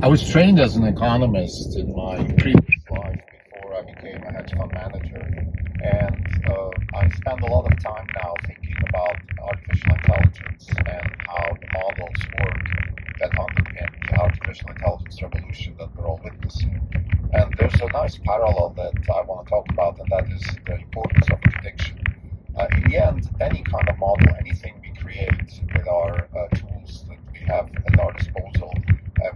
I was trained as an economist in my previous life before I became a hedge fund manager, and I spend a lot of time now thinking about artificial intelligence and how the models work that underpin the artificial intelligence revolution that we're all witnessing. And there's a nice parallel that I want to talk about, and that is the importance of prediction. In the end, any kind of model, anything we create with our tools that we have at our disposal,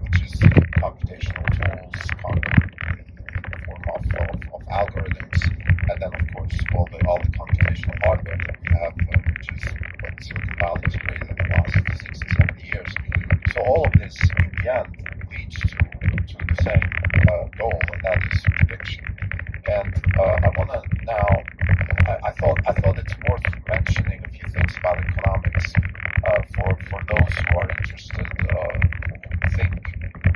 which is computational tools, in the form of algorithms, and then of course all the computational hardware that we have, which is what Silicon Valley has created in the last 60, 70 years. So all of this, in the end, leads to the same goal, and that is prediction. And I want to now. I thought it's worth mentioning a few things about economics for those who are interested, who think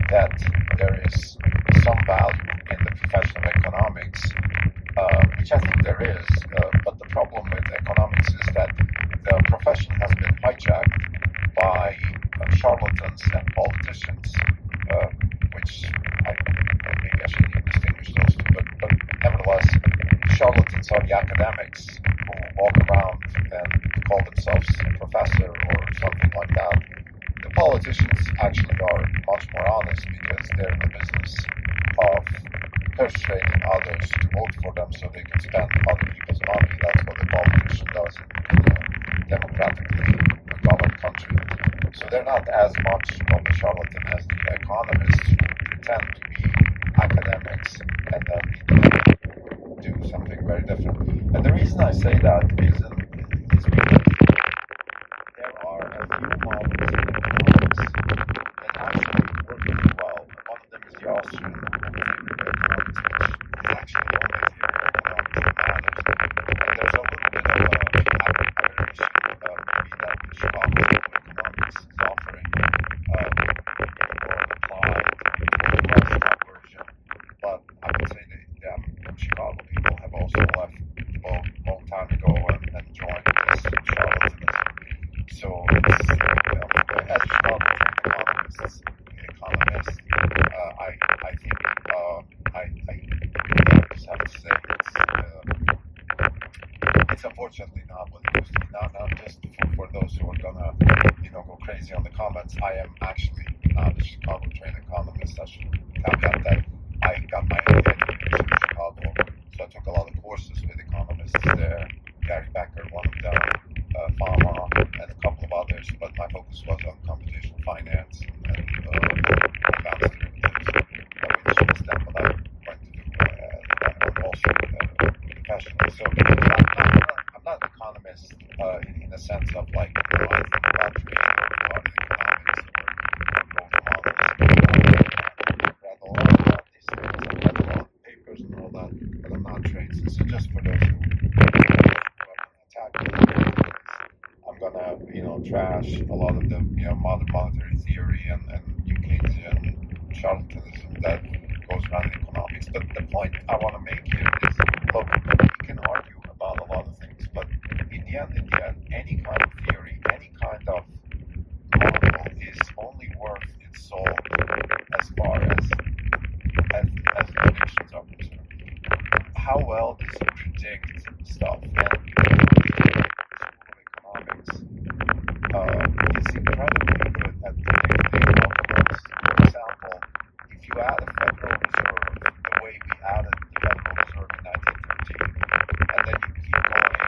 that there is some value in the profession of economics, which I think there is. But the problem with economics is that the profession has been hijacked by charlatans and politicians, which maybe I should even distinguish those two, but nevertheless, charlatans are the academics who walk around and call themselves a professor or something like that. The politicians actually are much more honest because they're in the business of persuading others to vote for them so they can spend other people's money. That's what the politician does in a democratically governed country. So they're not as much of a charlatan as the economists who pretend to be academics and then do something very different. And the reason I say that is because there are a few models in economics that actually work really well. One of them is the Austrian theory of economics, which is actually the only theory of economics that matters. And there's a little bit of an aberration, maybe that the Chicago School of Economics is offering, more applied, West version. But I would say that Chicago people have also left a long time ago and joined this charlatanism. So it's, as a Chicago economist, I think I just have to say it's unfortunately not what it used to be. Not just for those who are gonna go crazy on the comments. I am actually not a Chicago trained economist. I should caveat that. I got my MBA at the University of Chicago, so I took a lot of courses with economists there. Gary Becker, one of them, Fama, and a couple of others, but my focus was on computational finance and advanced derivatives, which is then what I went to do on Wall Street professionally. So I'm not an economist in the sense of like, I think about trading or regarding economics or growth models. I've read a lot about these things, I've read a lot of papers and all that, but I'm not trained. So just for those who attack me, I'm gonna, trash a lot of the, modern monetary theory and new Keynesian charlatanism that goes around in economics. But the point I want to make here is, look, we can argue about a lot of things, but in the end, any kind of theory, any kind of model is only worth its salt as far as predictions are concerned. How well does it predict stuff? And the School of Economics is incredibly good at predicting outcomes. For example, if you add a Federal Reserve the way we added the Federal Reserve in 1913, and then you keep going,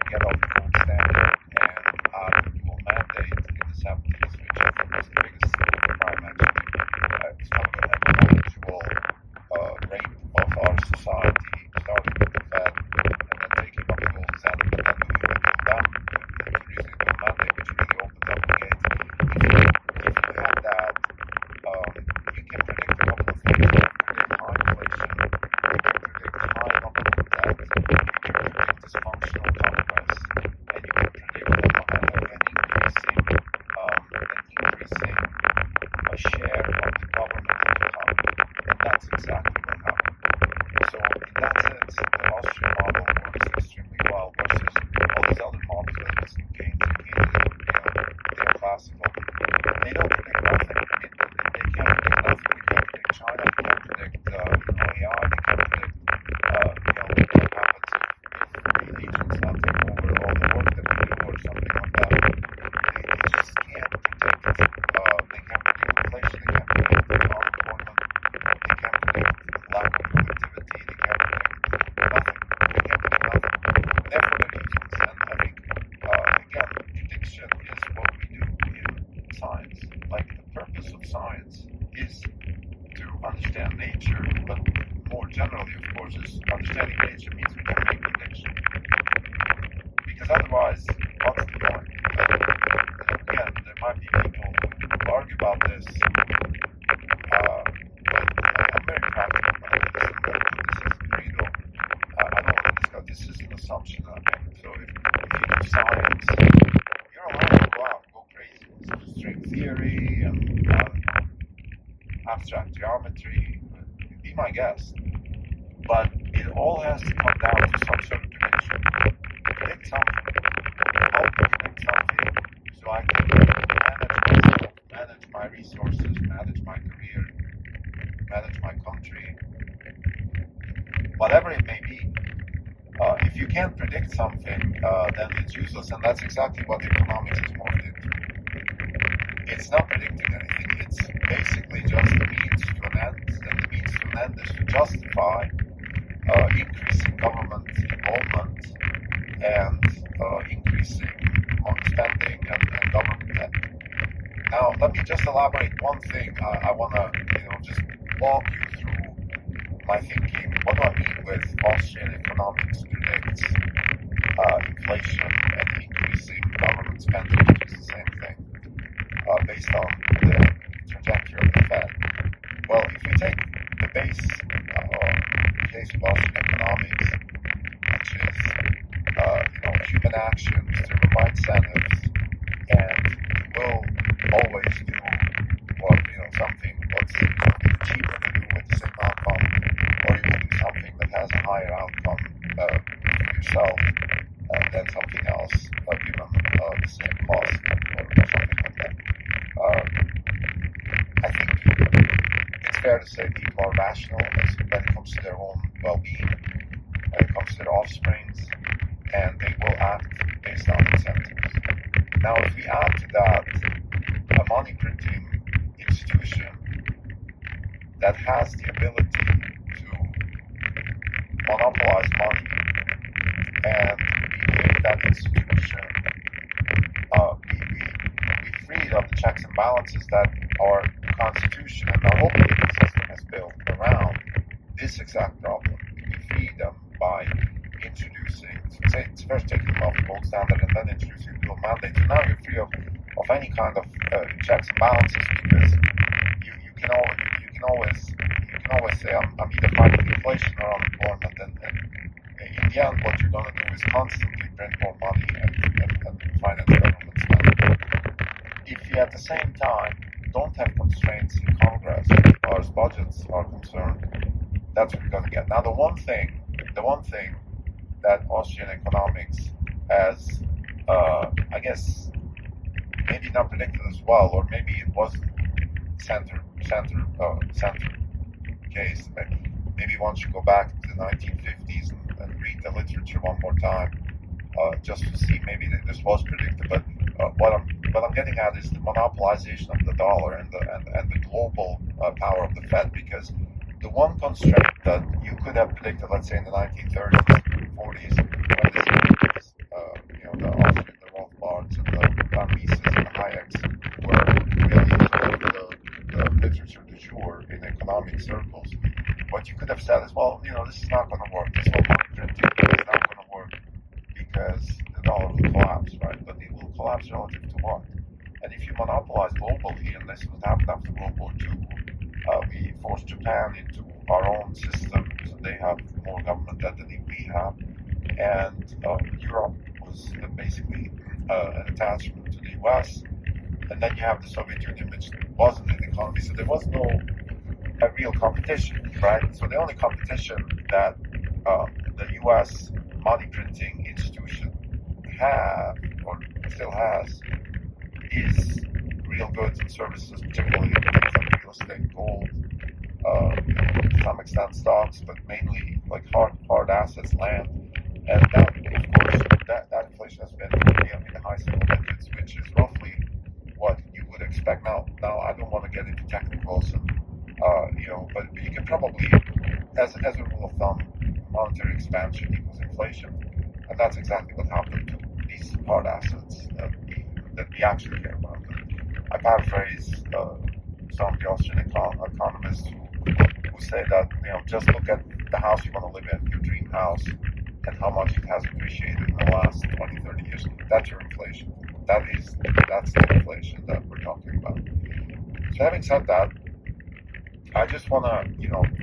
get off the gold standard and add a dual mandate in the 70s, which I think was the biggest crime actually. It's kind of a perpetual rape of our society, starting with the Fed and then taking off the gold standard and then doing the dual introducing the dual mandate, which really opened up the gate. If you have that, you can predict a couple of things. You can predict high inflation, you can predict high government debt, you can predict dysfunctional Congress, and you can predict an increasing share of the government income, and that's exactly what happened. So in that sense, the Austrian model works extremely well versus all these other models, whether it's Keynesian, they're classical. They don't predict nothing. They can't predict nothing China, they can predict AI, they can predict what happens if the agents now take over all the work that we do or something like that. They just can't predict. They can't predict inflation. They can't predict unemployment. They can't predict lack of productivity. They can't predict nothing. They can't predict nothing. Therefore, they're agents. And I think again, prediction is what we do in science. Like the purpose of science is to understand nature, but more generally, of course, is understanding nature means we can make predictions. Because otherwise, what's the point? Again, there might be people who argue about this, but I'm very practical about this. This is a credo. I don't want to discuss. This is an assumption. So if you do science, you're allowed to go out and go crazy. It's string theory and abstract geometry. Be my guest. But it all has to come down to some sort of prediction. Predict something. Help me predict something so I can manage myself, manage my resources, manage my career, manage my country, whatever it may be. If you can't predict something, then it's useless, and that's exactly what economics is morphed into. It's not predicting anything, it's basically just a means to an end, and the means to an end is to justify increasing government involvement and increasing spending and government debt. Now, let me just elaborate one thing. I want to, just walk you through my thinking. What do I mean with Austrian economics predicts inflation and increasing government spending, which is the same thing, based on the trajectory of the Fed? Well, if you take the base case of Austrian economics, which is human actions driven by incentives, and you will always do something what's cheaper to do with the same outcome, or you will do something that has a higher outcome for yourself than something else given the same cost or something like that. I think it's fair to say people are rational when it comes to their own well-being, when it comes to their offsprings, and they will act based on incentives. Now, if we add to that a money printing institution that has the ability to monopolize money, and we give that institution, we freed of the checks and balances that our constitution and our whole political system is built around this exact problem. We free them by introducing, it's first taking them off the gold standard and then introducing dual mandates. So now you're free of any kind of checks and balances, because you can always say I'm either fighting inflation or unemployment, and in the end what you're going to do is constantly print more money and finance government spending. If you at the same time don't have constraints in Congress as far as budgets are concerned, that's what you're going to get. Now the one thing that Austrian economics has, I guess, maybe not predicted as well, or maybe it was center case. Maybe one should go back to the 1950s and read the literature one more time, just to see maybe that this was predicted. But what I'm getting at is the monopolization of the dollar and the global power of the Fed, because the one constraint that you could have predicted, let's say in the 1930s, 40s, when this the Austrian, the Rothbards, and the Van Mises and the Hayeks were really sort of the literature du jour in economic circles. What you could have said is, well, this is not going to work. This whole money printing is not going to work because the dollar will collapse, right? But it will collapse relative to what? And if you monopolize globally, and this is what happened after World War II, we forced Japan into our own system, so they have more government debt than we have, and Europe was basically an attachment to the US, and then you have the Soviet Union, which wasn't an economy, so there was no real competition, right? So the only competition that the US money printing institution had, or still has, is real goods and services, particularly things like real estate, gold, to some extent stocks, but mainly like hard assets, land. And that, of course, that inflation has been in the high single digits, which is roughly what you would expect. Now I don't want to get into technicals, and but you can probably, as a rule of thumb, monetary expansion equals inflation, and that's exactly what happened to these hard assets that we actually care about. I paraphrase some of the Austrian economists who say that just look at the house you want to live in, your dream house, and how much it has appreciated in the last 20, 30 years. That's your inflation. That's the inflation that we're talking about. So having said that, I just want to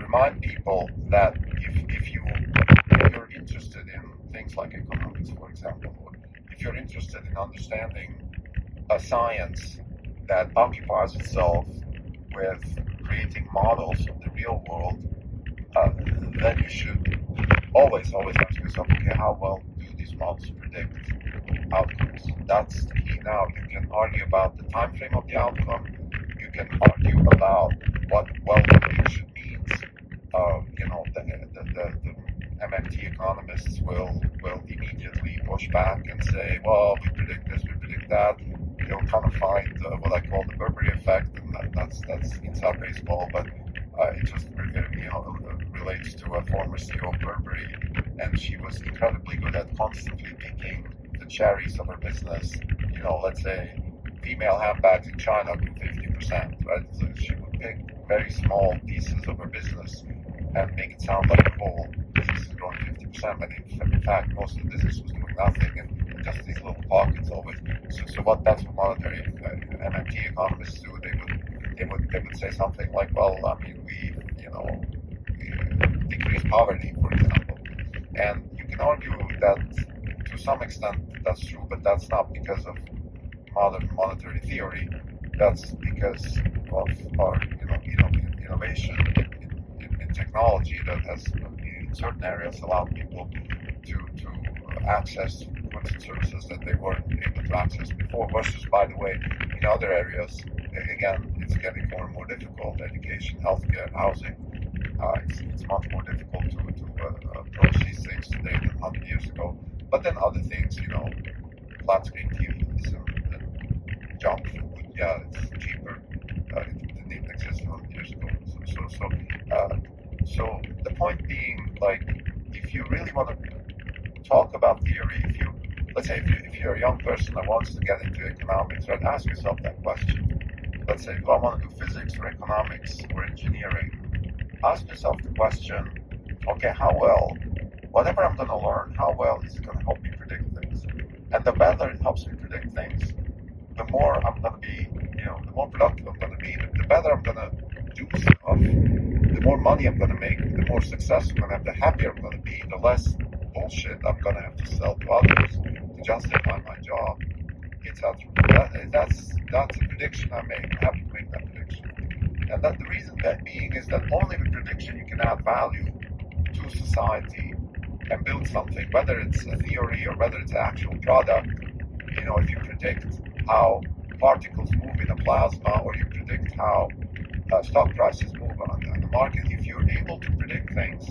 remind people that if you're interested in things like economics, for example, or if you're interested in understanding a science that occupies itself with creating models of the real world, then you should always ask yourself, okay, how well do these models predict outcomes? That's the key. Now, you can argue about the time frame of the outcome. You can argue about what well prediction means. The MMT economists will immediately push back and say, well, we predict this, we predict that. They'll kind of find what I call the Burberry effect, and that's inside baseball, but it just relates to a former CEO of Burberry, and she was incredibly good at constantly picking the cherries of her business. Let's say female handbags in China grew 50%, right? So she would pick very small pieces of her business and make it sound like the whole business is growing 50%, but in fact most of the business was doing nothing, and just these little pockets always. So that's what monetary MMT economists do. They would say something like, well, I mean, we decrease poverty, for example, and you can argue that to some extent that's true, but that's not because of modern monetary theory. That's because of our innovation in technology that has in certain areas allowed people to access goods and services that they weren't able to access before, versus, by the way, in other areas, again, it's getting more and more difficult. Education, healthcare, housing, it's much more difficult to approach these things today than 100 years ago. But then other things, flat screen TVs and junk food, yeah, it's cheaper. It didn't even exist 100 years ago. So the point being, like, if you really want to talk about theory, let's say if you're a young person that wants to get into economics, right, ask yourself that question. Let's say, do I want to do physics or economics or engineering? Ask yourself the question, okay, how well, whatever I'm going to learn, how well is it going to help me predict things? And the better it helps me predict things, the more I'm going to be, the more productive I'm going to be, the better I'm going to do stuff, the more money I'm going to make, the more success I'm going to have, the happier I'm going to be, the less bullshit I'm going to have to sell to others to justify my job, etc. That's a prediction I make. I have to make that prediction. And that the reason that being is that only with prediction you can add value to society and build something, whether it's a theory or whether it's an actual product. If you predict how particles move in a plasma, or you predict how stock prices move on the market, if you're able to predict things,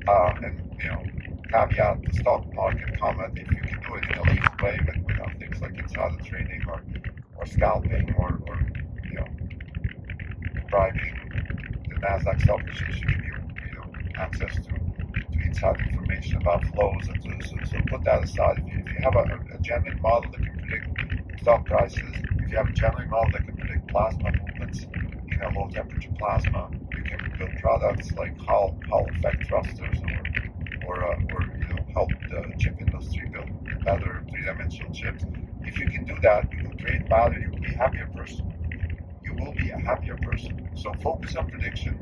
and caveat the stock market comment, if you can do it in a legal way without things like insider trading or scalping or bribing the Nasdaq stock exchange to give you access to inside information about flows, and so put that aside. If you have a genuine model that can predict stock prices, if you have a genuine model that can predict plasma movements in a low temperature plasma, you can build products like Hall effect thrusters or help the chip industry build better three-dimensional chips. If you can do that, you will create value, you will be a happier person. You will be a happier person. So focus on prediction.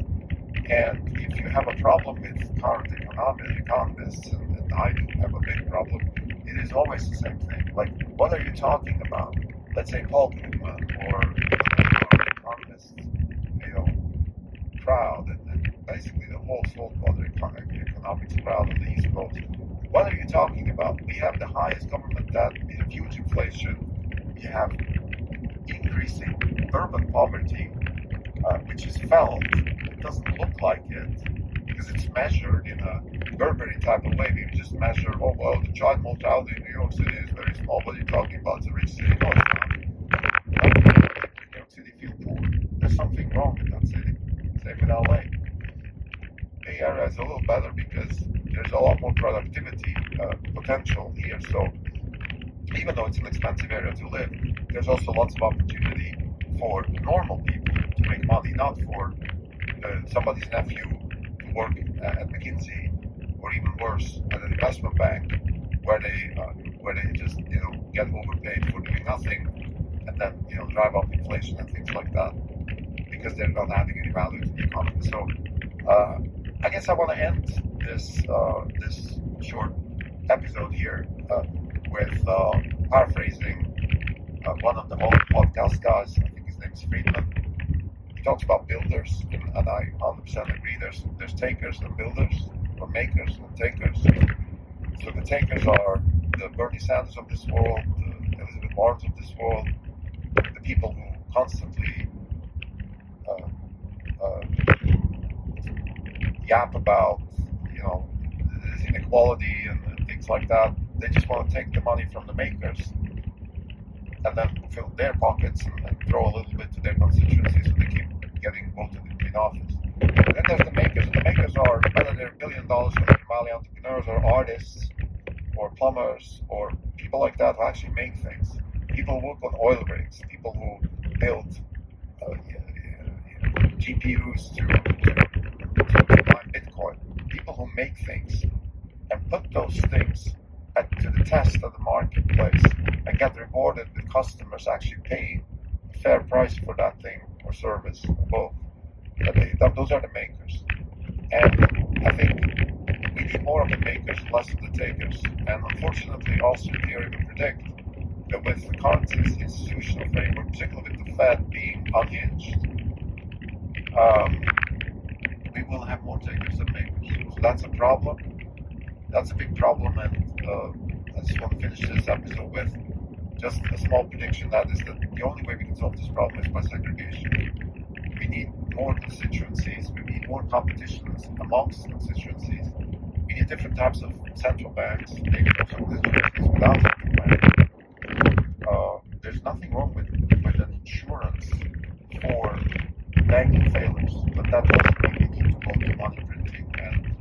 And if you have a problem with current economists, and I do have a big problem, it is always the same thing. Like, what are you talking about? Let's say Paul Krugman or economists, crowd, and basically the whole saltwater economics crowd on the East Coast. What are you talking about? We have the highest government debt, we have huge inflation, we have increasing urban poverty, which is felt it doesn't look like it because it's measured in a Burberry type of way. We just measure, oh well, the child mortality in New York City is very small, but you're talking about the rich city. No, it's not. New York City feel poor. There's something wrong with that city. Same with LA. Bay Area is a little better because there's a lot more productivity potential here. So even though it's an expensive area to live, there's also lots of opportunity for normal people to make money, not for somebody's nephew to work at McKinsey, or even worse, at an investment bank, where they just get overpaid for doing nothing, and then drive up inflation and things like that, because they're not adding any value to the economy. So I guess I want to end this short episode here with paraphrasing one of the old podcast guys. I think his name is Friedman. He talks about builders, and I 100% agree. There's takers and builders, or makers and takers. So the takers are the Bernie Sanders of this world, the Elizabeth Warrens of this world, the people who constantly yap about inequality and things like that. They just want to take the money from the makers and then fill their pockets and throw a little bit to their constituencies so they keep getting voted in office. And then there's the makers, and the makers are, whether they're $1 billion Silicon Valley entrepreneurs or artists or plumbers or people like that who actually make things. People who work on oil rigs, people who build GPUs to mine Bitcoin, people who make things and put those things to the test of the marketplace and get rewarded with customers actually paying a fair price for that thing or service or both. Those are the makers. And I think we need more of the makers, less of the takers. And unfortunately, Austrian theory would predict that with the current institutional framework, particularly with the Fed being unhinged, we will have more takers than makers. So that's a problem. That's a big problem, and I just want to finish this episode with just a small prediction, that is that the only way we can solve this problem is by segregation. We need more constituencies, we need more competitions amongst constituencies, we need different types of central banks, maybe also constituencies without central banks. There's nothing wrong with an insurance for banking failures, but that doesn't mean we need to go to money printing and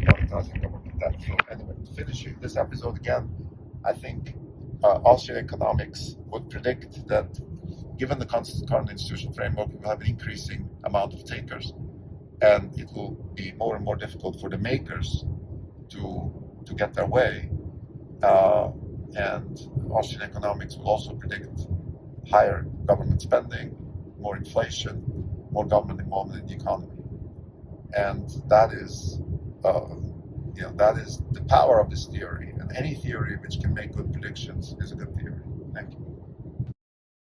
monetizing government debt. So anyway, finishing this episode again, I think Austrian economics would predict that given the current institutional framework, we will have an increasing amount of takers, and it will be more and more difficult for the makers to get their way. And Austrian economics will also predict higher government spending, more inflation, more government involvement in the economy. And that is the power of this theory. And any theory which can make good predictions is a good theory. Thank you.